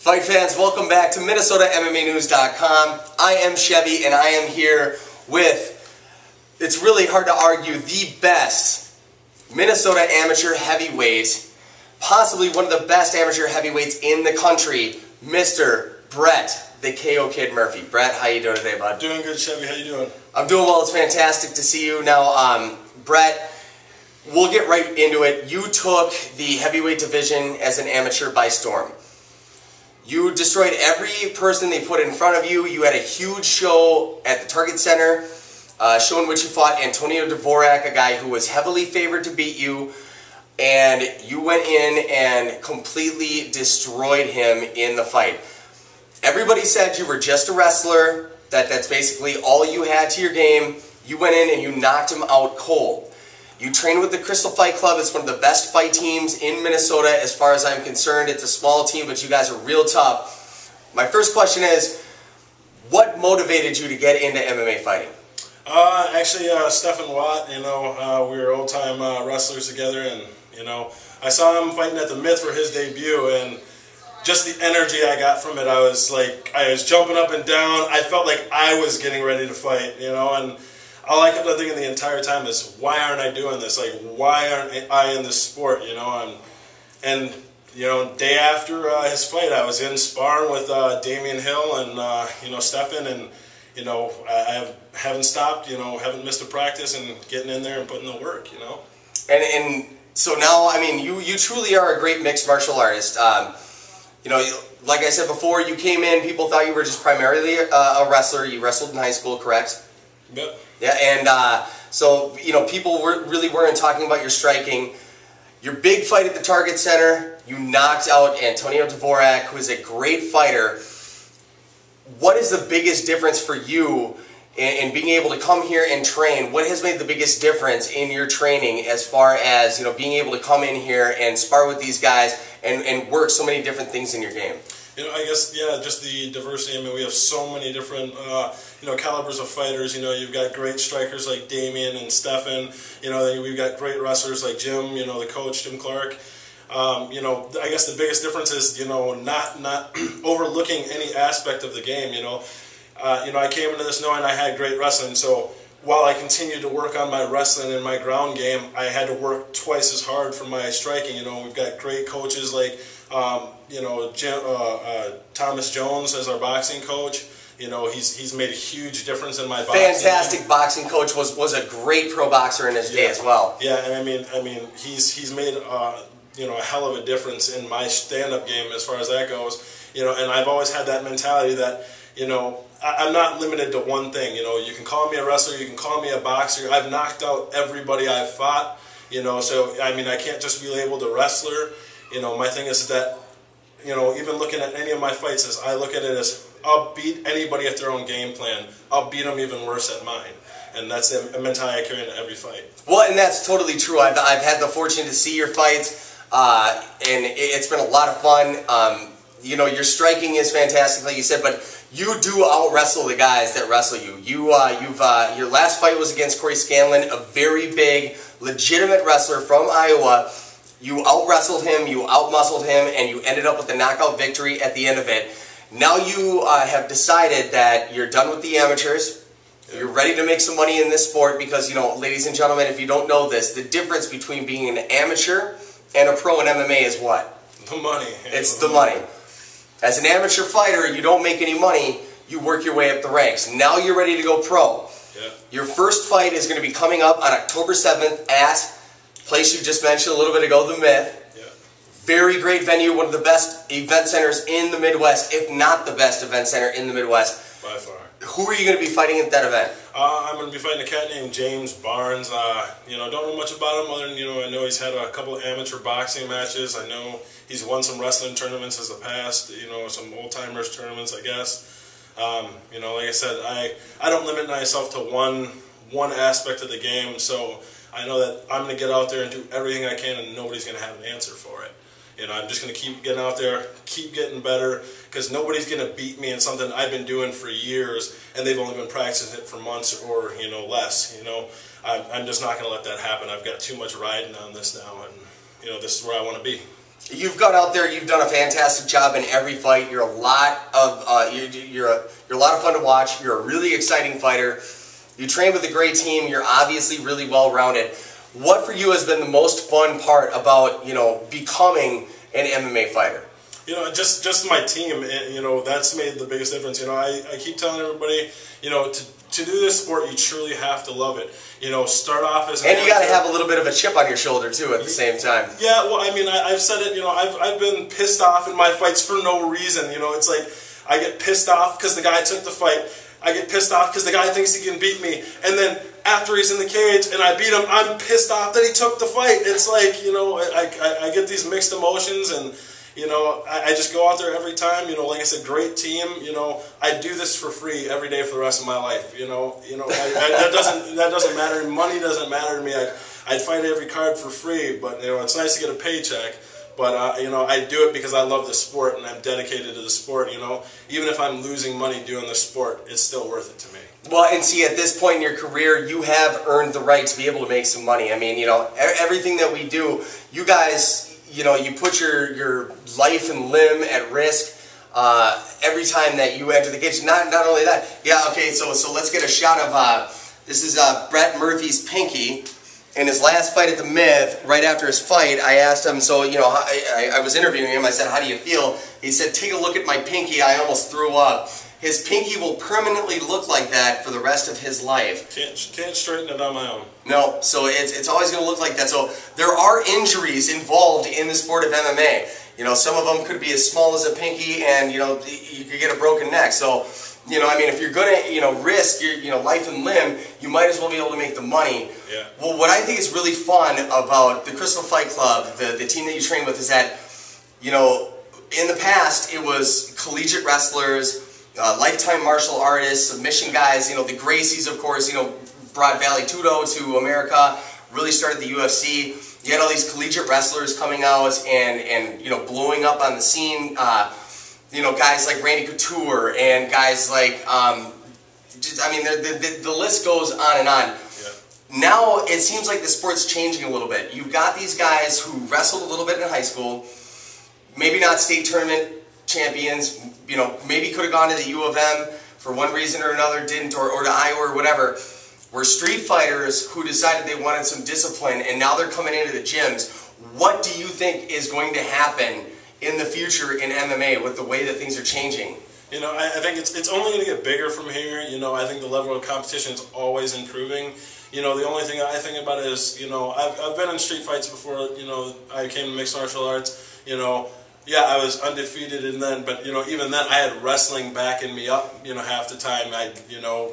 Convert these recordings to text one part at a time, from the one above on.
Fight fans, welcome back to MNMMANEWS.com. I am Chevy and I am here with, it's really hard to argue, the best Minnesota amateur heavyweight, possibly one of the best amateur heavyweights in the country, Mr. Brett, the KO Kid Murphy. Brett, how you doing today, bud? Doing good, Chevy. How you doing? I'm doing well. It's fantastic to see you. Now, Brett, we'll get right into it. You took the heavyweight division as an amateur by storm. You destroyed every person they put in front of you. You had a huge show at the Target Center, show in which you fought Antonio Dvorak, a guy who was heavily favored to beat you, and you went in and completely destroyed him in the fight. Everybody said you were just a wrestler, that's basically all you had to your game. You went in and you knocked him out cold. You train with the Crystal Fight Club. It's one of the best fight teams in Minnesota as far as I'm concerned. It's a small team, but you guys are real tough. My first question is, what motivated you to get into MMA fighting? Actually, Stephen Watt, we were old-time wrestlers together, and, I saw him fighting at the Myth for his debut, and just the energy I got from it, I was jumping up and down. I felt like I was getting ready to fight, and all I kept on thinking the entire time is, why aren't I doing this? Like, why aren't I in this sport, And day after his fight, I was in sparring with Damian Hill and, Stephen, and, I haven't stopped, haven't missed a practice and getting in there and putting the work, And so now, I mean, you truly are a great mixed martial artist. Like I said before, you came in, people thought you were just primarily a wrestler. You wrestled in high school, correct? Yep. Yeah, and so, people really weren't talking about your striking. Your big fight at the Target Center, you knocked out Antonio Dvorak, who is a great fighter. What is the biggest difference for you in being able to come here and train? What has made the biggest difference in your training as far as, being able to come in here and spar with these guys and work so many different things in your game? I guess, yeah, just the diversity. I mean, we have so many different, calibers of fighters. You've got great strikers like Damian and Stephen. Then we've got great wrestlers like Jim, the coach, Jim Clark. I guess the biggest difference is, not overlooking any aspect of the game, I came into this knowing I had great wrestling, so while I continued to work on my wrestling and my ground game, I had to work twice as hard for my striking. We've got great coaches like, Thomas Jones as our boxing coach. He's made a huge difference in my boxing. Fantastic boxing coach, was a great pro boxer in his day as well. Yeah, and I mean, he's made a hell of a difference in my stand-up game as far as that goes. And I've always had that mentality that, I'm not limited to one thing. You can call me a wrestler, you can call me a boxer. I've knocked out everybody I've fought. So I mean, I can't just be labeled a wrestler. My thing is that, even looking at any of my fights, is I look at it as I'll beat anybody at their own game plan. I'll beat them even worse at mine. And that's the mentality I carry into every fight. Well, and that's totally true. I've had the fortune to see your fights, and it's been a lot of fun. Your striking is fantastic, like you said, but you do out-wrestle the guys that wrestle you. Your last fight was against Corey Scanlon, a very big, legitimate wrestler from Iowa. You out-wrestled him, you out-muscled him, and you ended up with a knockout victory at the end of it. Now you have decided that you're done with the amateurs. You're ready to make some money in this sport because, ladies and gentlemen, if you don't know this, the difference between being an amateur and a pro in MMA is what? The money. It's the money. As an amateur fighter, you don't make any money, you work your way up the ranks. Now you're ready to go pro. Yeah. Your first fight is going to be coming up on October 7th at place you just mentioned a little bit ago, the Myth. Yeah. Very great venue, one of the best event centers in the Midwest, if not the best event center in the Midwest. By far. Who are you going to be fighting at that event? I'm going to be fighting a cat named James Barnes. Don't know much about him other than, I know he's had a couple of amateur boxing matches. I know he's won some wrestling tournaments as a past, some old-timers tournaments, I guess. Like I said, I don't limit myself to one aspect of the game, so I know that I'm going to get out there and do everything I can, and nobody's going to have an answer for it. I'm just going to keep getting out there, keep getting better, because nobody's going to beat me in something I've been doing for years, and they've only been practicing it for months or, less. I'm just not going to let that happen. I've got too much riding on this now, and, this is where I want to be. You've gone out there. You've done a fantastic job in every fight. You're a lot of you're a lot of fun to watch. You're a really exciting fighter. You train with a great team. You're obviously really well-rounded. What for you has been the most fun part about, becoming an MMA fighter? Just my team, that's made the biggest difference. I keep telling everybody, to do this sport, you truly have to love it. Start off as and you got to have a little bit of a chip on your shoulder too at the same time. Yeah, well, I've said it. I've been pissed off in my fights for no reason. It's like I get pissed off because the guy took the fight. I get pissed off because the guy thinks he can beat me, and then after he's in the cage and I beat him, I'm pissed off that he took the fight. It's like, I get these mixed emotions, and I just go out there every time. Like I said, great team. I do this for free every day for the rest of my life. That doesn't matter. Money doesn't matter to me. I'd fight every card for free, but it's nice to get a paycheck. But I do it because I love the sport and I'm dedicated to the sport. Even if I'm losing money doing the sport, it's still worth it to me. Well, and see, at this point in your career, you have earned the right to be able to make some money. Everything that we do, you guys, you put your life and limb at risk every time that you enter the cage. Not only that, yeah, okay, so let's get a shot of, this is Brett Murphy's pinky. In his last fight at the Myth, right after his fight, I asked him, I was interviewing him, I said, how do you feel? He said, take a look at my pinky, I almost threw up. His pinky will permanently look like that for the rest of his life. Can't straighten it on my own. No, so it's always going to look like that. So there are injuries involved in the sport of MMA. Some of them could be as small as a pinky, and you could get a broken neck. So, if you're going to, risk your, life and limb, you might as well be able to make the money. Yeah. Well, what I think is really fun about the Crystal Fight Club, the team that you train with, is that, in the past, it was collegiate wrestlers, lifetime martial artists, submission guys, the Gracies, of course, brought Valley Tudo to America, really started the UFC. You had all these collegiate wrestlers coming out and blowing up on the scene. Guys like Randy Couture and guys like, the list goes on and on. Yeah. Now it seems like the sport's changing a little bit. You've got these guys who wrestled a little bit in high school, maybe not state tournament champions, maybe could have gone to the U of M for one reason or another, didn't, or to Iowa or whatever. Were street fighters who decided they wanted some discipline, and now they're coming into the gyms. What do you think is going to happen in the future in MMA with the way that things are changing? I think it's only going to get bigger from here. I think the level of competition is always improving. The only thing I think about is, I've been in street fights before. I came to mixed martial arts. Yeah, I was undefeated, but even then I had wrestling backing me up. Half the time I'd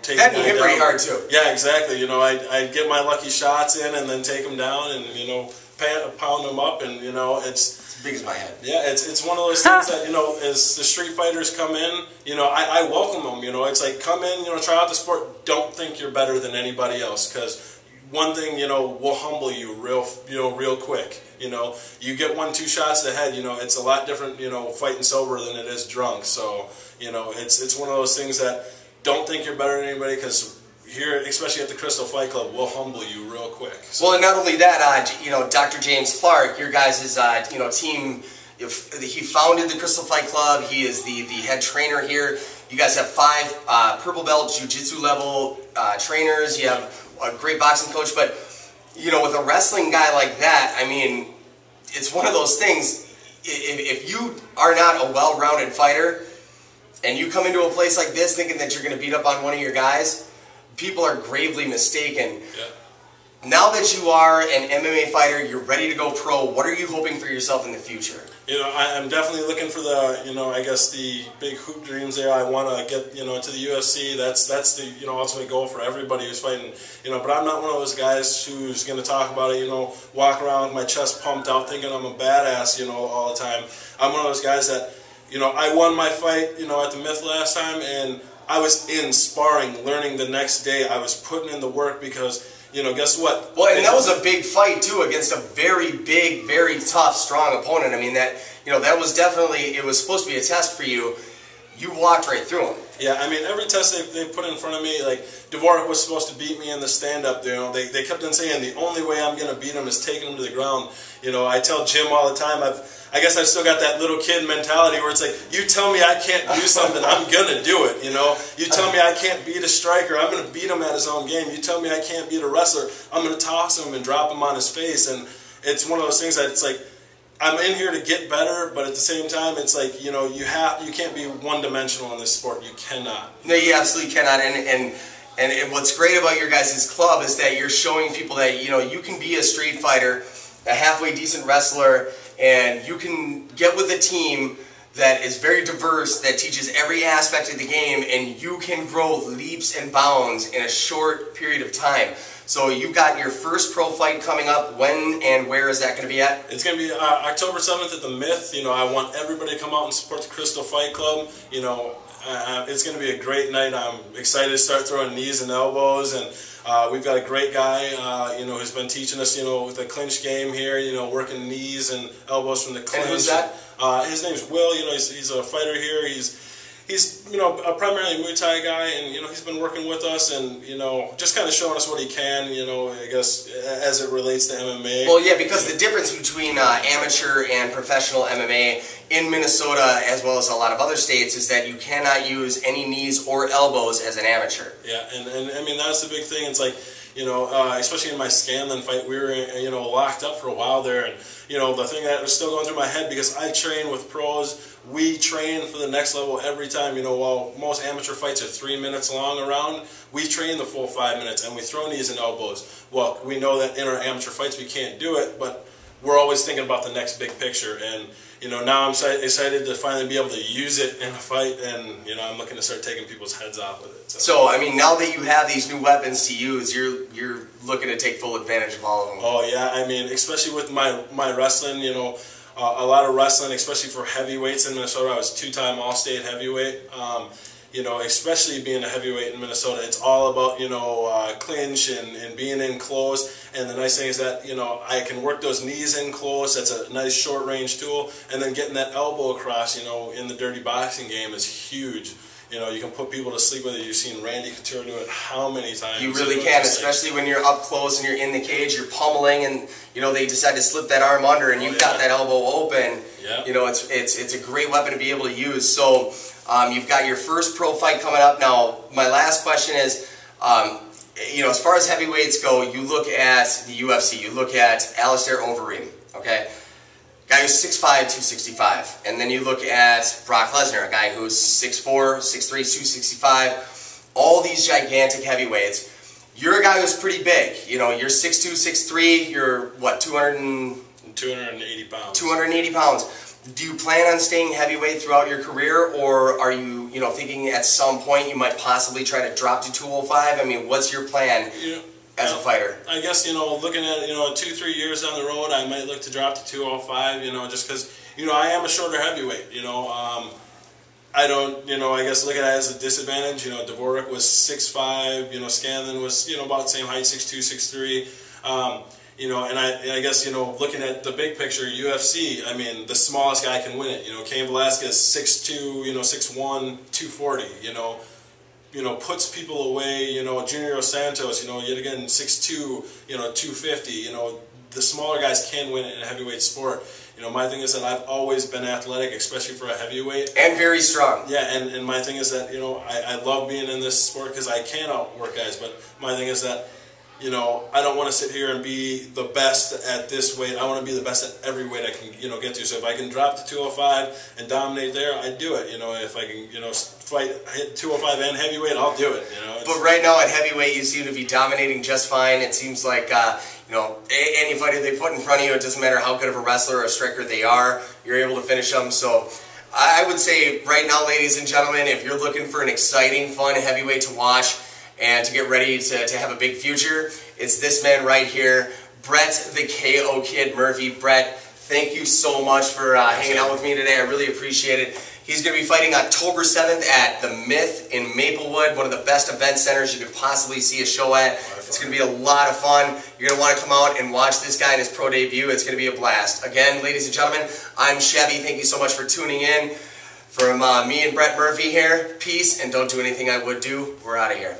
take that hit pretty hard too. Yeah, exactly. I'd get my lucky shots in and then take them down and pound them up, and it's as big as my head. Yeah, it's one of those things that as the street fighters come in, I welcome them. It's like, come in, try out the sport. Don't think you're better than anybody else, because one thing will humble you real quick. You get 1-2 shots to the head. It's a lot different fighting sober than it is drunk. So it's one of those things that don't think you're better than anybody, because here, especially at the Crystal Fight Club, will humble you real quick. So. Well, and not only that, Dr. James Clark, your guys' team, he founded the Crystal Fight Club. He is the head trainer here. You guys have 5 purple belt jiu-jitsu level trainers. You have a great boxing coach, but with a wrestling guy like that, it's one of those things. If you are not a well-rounded fighter and you come into a place like this thinking that you're going to beat up on one of your guys, people are gravely mistaken. Yeah. Now that you are an MMA fighter, you're ready to go pro, what are you hoping for yourself in the future? I'm definitely looking for the, I guess the big hoop dreams there. I want to get, to the UFC. That's the, ultimate goal for everybody who's fighting. But I'm not one of those guys who's going to talk about it, walk around with my chest pumped out thinking I'm a badass, all the time. I'm one of those guys that, I won my fight, at the Myth last time, and I was in sparring, learning the next day. I was putting in the work because, guess what? Well, and that was a big fight, too, against a very big, very tough, strong opponent. That was definitely, it was supposed to be a test for you. you walked right through them. Yeah, I mean, every test they put in front of me, like, Dvorak was supposed to beat me in the stand-up, you know, they kept on saying the only way I'm going to beat him is taking him to the ground. You know, I tell Jim all the time, I guess I've still got that little kid mentality where it's like, you tell me I can't do something, I'm going to do it, you know. You tell me I can't beat a striker, I'm going to beat him at his own game. You tell me I can't beat a wrestler, I'm going to toss him and drop him on his face. And it's one of those things that it's like, I'm in here to get better, but at the same time, it's like, you know, you can't be one-dimensional in this sport. You cannot. No, you absolutely cannot. And what's great about your guys' club is that you're showing people that, you know, you can be a street fighter, a halfway decent wrestler, and you can get with a team that is very diverse, that teaches every aspect of the game, and you can grow leaps and bounds in a short period of time. So you've got your first pro fight coming up. When and where is that going to be at? It's going to be October 7th at the Myth. You know, I want everybody to come out and support the Crystal Fight Club. You know, it's going to be a great night. I'm excited to start throwing knees and elbows, and we've got a great guy, you know, who's been teaching us, you know, with the clinch game here, you know, working knees and elbows from the clinch. And who's that? His name's Will. You know, he's a fighter here. He's, you know, a primarily Muay Thai guy, and, you know, he's been working with us and, you know, just kind of showing us what he can, you know, I guess, as it relates to MMA. Well, yeah, because the difference between amateur and professional MMA in Minnesota, as well as a lot of other states, is that you cannot use any knees or elbows as an amateur. Yeah, and I mean, that's the big thing. It's like, you know, especially in my Scanlon fight, we were, you know, locked up for a while there, and, you know, the thing that was still going through my head, because I train with pros, we train for the next level every time. You know, while most amateur fights are 3 minutes long around, we train the full 5 minutes, and we throw knees and elbows. Well, we know that in our amateur fights we can't do it, but we're always thinking about the next big picture. And, you know, now I'm excited to finally be able to use it in a fight, and, you know, I'm looking to start taking people's heads off with it. So I mean, now that you have these new weapons to use, you're looking to take full advantage of all of them. Oh yeah, I mean, especially with my wrestling, you know, a lot of wrestling, especially for heavyweights in Minnesota. I was two-time All-State heavyweight. You know, especially being a heavyweight in Minnesota, it's all about, you know, clinch and being in close. And the nice thing is that, you know, I can work those knees in close. That's a nice short-range tool. And then getting that elbow across, you know, in the dirty boxing game is huge. You know, you can put people to sleep with it. You've seen Randy Couture do it how many times? You really can, especially when you're up close and you're in the cage, you're pummeling, and, you know, they decide to slip that arm under, and you've got that elbow open. Yeah. You know, it's a great weapon to be able to use. So you've got your first pro fight coming up. Now, my last question is, you know, as far as heavyweights go, you look at the UFC, you look at Alistair Overeem, okay? Guy who's 6'5", 265. And then you look at Brock Lesnar, a guy who's 6'4", 6'3", 265. All these gigantic heavyweights. You're a guy who's pretty big. You know, you're 6'2", 6'3", you're, what, 280 pounds. 280 pounds. Do you plan on staying heavyweight throughout your career, or are you, you know, thinking at some point you might possibly try to drop to 205? I mean, what's your plan? Yeah. As a fighter? I guess, you know, looking at, you know, 2-3 years down the road, I might look to drop to 205, you know, just because, you know, I am a shorter heavyweight, you know. I don't, you know, I guess look at it as a disadvantage. You know, Dvorak was 6'5", you know, Scanlon was, you know, about the same height, 6'2", 6'3". You know, and I guess, you know, looking at the big picture, UFC, I mean, the smallest guy can win it. You know, Cain Velasquez, 6'2", you know, 6'1", 240, you know, puts people away. You know, Junior Dos Santos, you know, yet again, 6'2", you know, 250. You know, the smaller guys can win it in a heavyweight sport. You know, my thing is that I've always been athletic, especially for a heavyweight. And very strong. Yeah, and my thing is that, you know, I love being in this sport because I can outwork guys, but my thing is that, you know, I don't want to sit here and be the best at this weight. I want to be the best at every weight I can, you know, get to. So if I can drop to 205 and dominate there, I do it. You know, if I can, you know, hit 205 and heavyweight, I'll do it. You know. But right now at heavyweight, you seem to be dominating just fine. It seems like, you know, any fighter they put in front of you, it doesn't matter how good of a wrestler or a striker they are, you're able to finish them. So I would say right now, ladies and gentlemen, if you're looking for an exciting, fun heavyweight to watch, and to get ready to have a big future, it's this man right here, Brett the KO Kid Murphy. Brett, thank you so much for hanging out with me today. I really appreciate it. He's going to be fighting October 7th at the Myth in Maplewood, one of the best event centers you could possibly see a show at. It's going to be a lot of fun. You're going to want to come out and watch this guy in his pro debut. It's going to be a blast. Again, ladies and gentlemen, I'm Chevy. Thank you so much for tuning in. From me and Brett Murphy here, peace, and don't do anything I would do. We're out of here.